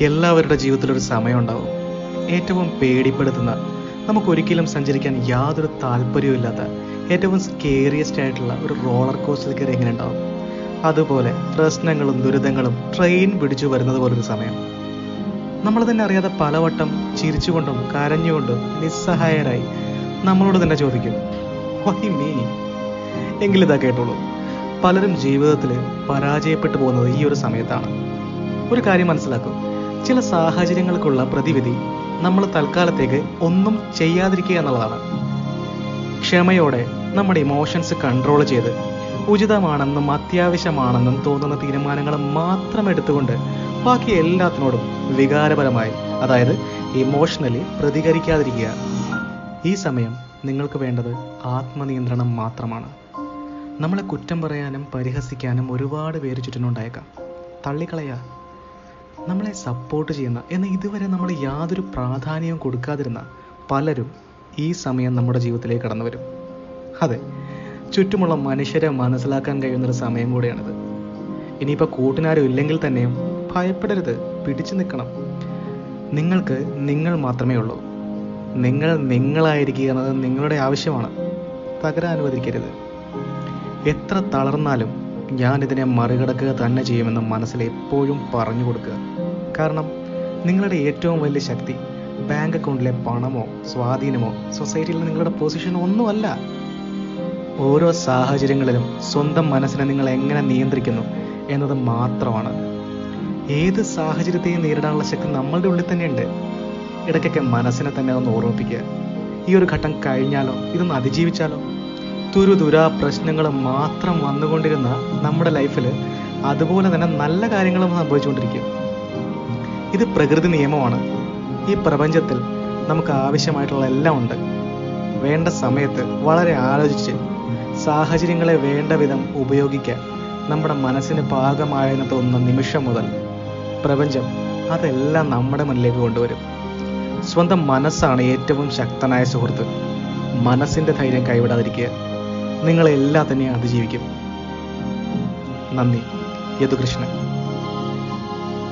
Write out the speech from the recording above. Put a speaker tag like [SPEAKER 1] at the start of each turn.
[SPEAKER 1] എല്ലാവരുടെ ജീവിതത്തിലൊരു സമയമുണ്ടാവും, ഏറ്റവും പേടിപ്പെടുത്തുന്ന, നമുക്കൊരിക്കലും സഞ്ചരിക്കാൻ യാതൊരു താല്പര്യവുമില്ലാത്ത, ഏറ്റവും സ്കേറിയസ്റ്റ് ആയിട്ടുള്ള ഒരു റോളർ കോസ്റ്ററിൽ കയറി എങ്ങനെ ഉണ്ടാവും. അതുപോലെ പ്രശ്നങ്ങളും ദുരിതങ്ങളും ട്രെയിൻ പിടിച്ചു വരുന്നത് പോലൊരു സമയം. നമ്മൾ തന്നെ അറിയാതെ പലവട്ടം ചിരിച്ചുകൊണ്ടും കരഞ്ഞുകൊണ്ടും നിസ്സഹായരായി നമ്മളോട് തന്നെ ചോദിക്കും, വൈ മീ? എങ്കിലിതാ കേട്ടോളൂ, പലരും ജീവിതത്തിൽ പരാജയപ്പെട്ടു പോകുന്നത് ഈ ഒരു സമയത്താണ്. ഒരു കാര്യം മനസ്സിലാക്കും, ചില സാഹചര്യങ്ങൾക്കുള്ള പ്രതിവിധി നമ്മൾ തൽക്കാലത്തേക്ക് ഒന്നും ചെയ്യാതിരിക്കുക എന്നുള്ളതാണ്. ക്ഷമയോടെ നമ്മുടെ ഇമോഷൻസ് കൺട്രോൾ ചെയ്ത് ഉചിതമാണെന്നും അത്യാവശ്യമാണെന്നും തോന്നുന്ന തീരുമാനങ്ങൾ മാത്രം എടുത്തുകൊണ്ട് ബാക്കി എല്ലാത്തിനോടും വികാരപരമായി, അതായത് ഇമോഷണലി പ്രതികരിക്കാതിരിക്കുക. ഈ സമയം നിങ്ങൾക്ക് വേണ്ടത് ആത്മനിയന്ത്രണം മാത്രമാണ്. നമ്മളെ കുറ്റം പറയാനും പരിഹസിക്കാനും ഒരുപാട് പേര് ചുറ്റിനുണ്ടായേക്കാം. തള്ളിക്കളയുക. നമ്മളെ സപ്പോർട്ട് ചെയ്യുന്ന, എന്നാൽ ഇതുവരെ നമ്മൾ യാതൊരു പ്രാധാന്യവും കൊടുക്കാതിരുന്ന പലരും ഈ സമയം നമ്മുടെ ജീവിതത്തിലേക്ക് കടന്നു വരും. അതെ, ചുറ്റുമുള്ള മനുഷ്യരെ മനസ്സിലാക്കാൻ കഴിയുന്നൊരു സമയം കൂടിയാണിത്. ഇനിയിപ്പോൾ കൂട്ടിനാരും ഇല്ലെങ്കിൽ തന്നെയും ഭയപ്പെടരുത്, പിടിച്ചു നിൽക്കണം. നിങ്ങൾക്ക് നിങ്ങൾ മാത്രമേ ഉള്ളൂ. നിങ്ങൾ നിങ്ങളായിരിക്കുക എന്നത് നിങ്ങളുടെ ആവശ്യമാണ്. തകരാൻ അനുവദിക്കരുത്. എത്ര തളർന്നാലും ഞാനിതിനെ മറികടക്കുക തന്നെ ചെയ്യുമെന്ന് മനസ്സിൽ എപ്പോഴും പറഞ്ഞു കൊടുക്കുക. കാരണം നിങ്ങളുടെ ഏറ്റവും വലിയ ശക്തി ബാങ്ക് അക്കൗണ്ടിലെ പണമോ സ്വാധീനമോ സൊസൈറ്റിയിൽ നിങ്ങളുടെ പൊസിഷനോ ഒന്നുമല്ല. ഓരോ സാഹചര്യങ്ങളിലും സ്വന്തം മനസ്സിനെ നിങ്ങൾ എങ്ങനെ നിയന്ത്രിക്കുന്നു എന്നത് മാത്രമാണ്. ഏത് സാഹചര്യത്തെയും നേരിടാനുള്ള ശക്തി നമ്മളുടെ ഉള്ളിൽ തന്നെയുണ്ട്. ഇടയ്ക്കൊക്കെ മനസ്സിനെ തന്നെ ഒന്ന് ഓർമ്മിപ്പിക്കുക, ഈ ഒരു ഘട്ടം കഴിഞ്ഞാലോ, ഇതൊന്ന് അതിജീവിച്ചാലോ. തുരുതുരാ പ്രശ്നങ്ങൾ മാത്രം വന്നുകൊണ്ടിരുന്ന നമ്മുടെ ലൈഫിൽ അതുപോലെ തന്നെ നല്ല കാര്യങ്ങളും സംഭവിച്ചുകൊണ്ടിരിക്കും. ഇത് പ്രകൃതി നിയമമാണ്. ഈ പ്രപഞ്ചത്തിൽ നമുക്ക് ആവശ്യമായിട്ടുള്ള എല്ലാം ഉണ്ട്. വേണ്ട സമയത്ത് വളരെ ആലോചിച്ച് സാഹചര്യങ്ങളെ വേണ്ട വിധം ഉപയോഗിക്കാൻ നമ്മുടെ മനസ്സിന് പാകമായെന്ന് തോന്നുന്ന നിമിഷം മുതൽ പ്രപഞ്ചം അതെല്ലാം നമ്മുടെ മുന്നിലേക്ക് കൊണ്ടുവരും. സ്വന്തം മനസ്സാണ് ഏറ്റവും ശക്തനായ സുഹൃത്ത്. മനസ്സിൻ്റെ ധൈര്യം കൈവിടാതിരിക്കുക. നിങ്ങളെല്ലാം തന്നെ അതിജീവിക്കും. നന്ദി. യദുകൃഷ്ണൻ.